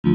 Hi,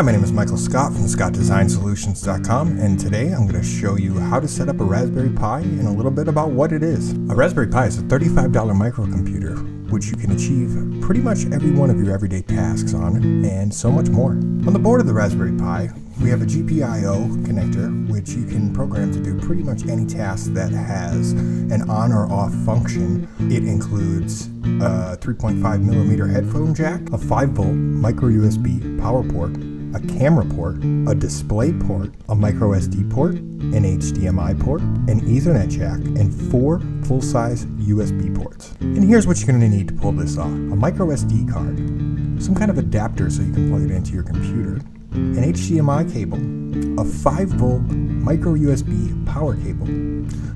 my name is Scott from mscott.com, and today I'm going to show you how to set up a Raspberry Pi and a little bit about what it is. A Raspberry Pi is a $35 microcomputer which you can achieve pretty much every one of your everyday tasks on, and so much more. On the board of the Raspberry Pi, we have a GPIO connector which you can program to do pretty much any task that has an on or off function. It includes a 3.5mm headphone jack, a 5-volt micro USB power port, a camera port, a display port, a micro SD port, an HDMI port, an Ethernet jack, and 4 full-size USB ports. And here's what you're going to need to pull this off. A micro SD card, some kind of adapter so you can plug it into your computer, an HDMI cable, a 5-volt micro USB power cable,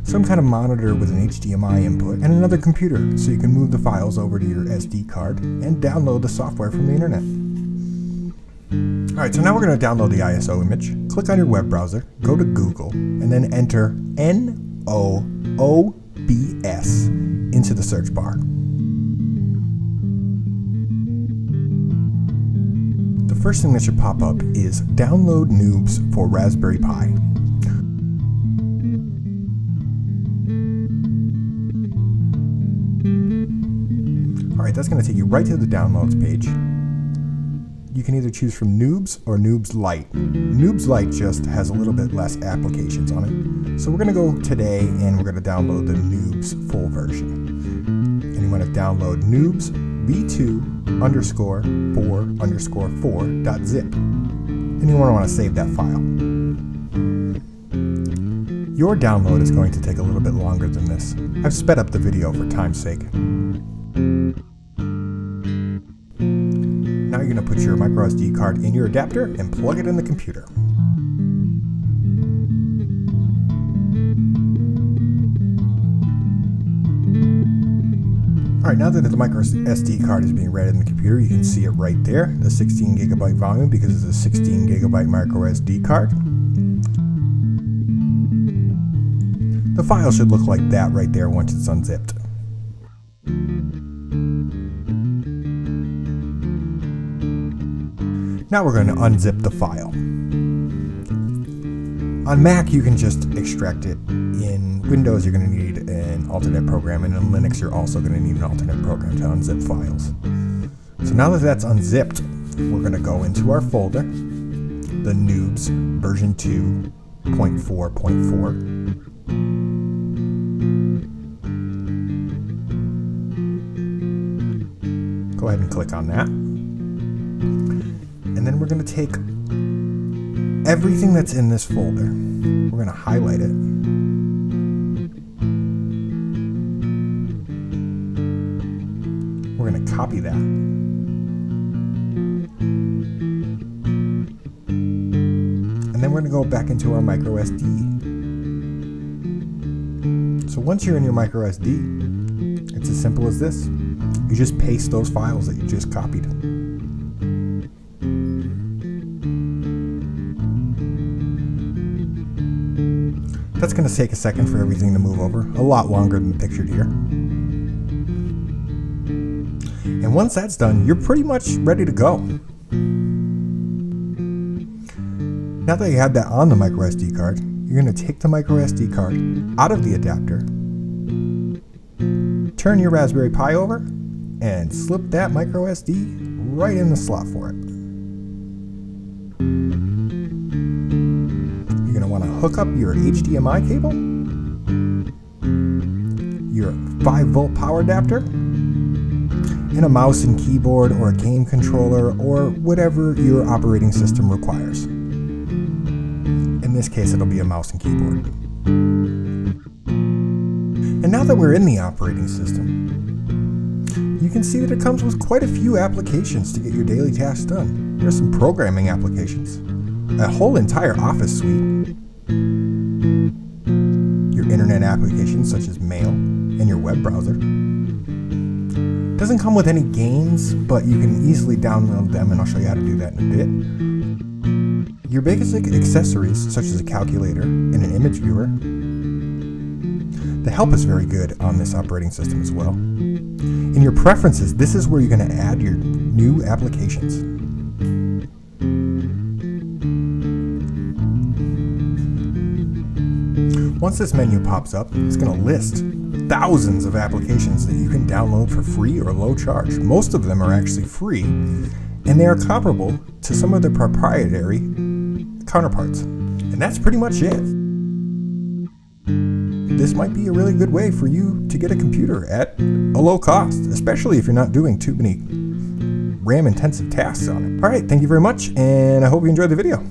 some kind of monitor with an HDMI input, and another computer so you can move the files over to your SD card and download the software from the internet. Alright, so now we're going to download the ISO image. Click on your web browser, go to Google, and then enter NOOBS into the search bar. The first thing that should pop up is Download Noobs for Raspberry Pi. Alright, that's going to take you right to the downloads page. You can either choose from Noobs or Noobs Lite. Noobs Lite just has a little bit less applications on it. So we're going to go today and we're going to download the Noobs full version. And you want to download Noobs v2_4_4.zip. And you want to save that file. Your download is going to take a little bit longer than this. I've sped up the video for time's sake. Now you're going to put your micro SD card in your adapter and plug it in the computer. Alright, now that the micro SD card is being read in the computer, you can see it right there, the 16GB volume, because it's a 16GB micro SD card. The file should look like that right there once it's unzipped. Now we're going to unzip the file. On Mac, you can just extract it. In Windows, you're going to need an alternate program, and in Linux, you're also going to need an alternate program to unzip files. So now that that's unzipped, we're going to go into our folder, the Noobs version 2.4.4. Go ahead and click on that. And then we're going to take everything that's in this folder, we're going to highlight it, we're going to copy that, and then we're going to go back into our micro SD. So once you're in your micro SD, it's as simple as this. You just paste those files that you just copied. That's going to take a second for everything to move over, a lot longer than pictured here. And once that's done, you're pretty much ready to go. Now that you have that on the micro SD card, you're going to take the micro SD card out of the adapter, turn your Raspberry Pi over, and slip that micro SD right in the slot for it. Hook up your HDMI cable, your 5-volt power adapter, and a mouse and keyboard or a game controller or whatever your operating system requires. In this case, it'll be a mouse and keyboard. And now that we're in the operating system, you can see that it comes with quite a few applications to get your daily tasks done. There's some programming applications, a whole entire Office suite, your internet applications such as mail, and your web browser. Doesn't come with any games, but you can easily download them, and I'll show you how to do that in a bit. Your basic accessories such as a calculator and an image viewer. The help is very good on this operating system as well. In your preferences, this is where you're going to add your new applications. Once this menu pops up, it's going to list thousands of applications that you can download for free or low charge. Most of them are actually free, and they are comparable to some of their proprietary counterparts. And that's pretty much it. This might be a really good way for you to get a computer at a low cost, especially if you're not doing too many RAM-intensive tasks on it. All right, thank you very much, and I hope you enjoyed the video.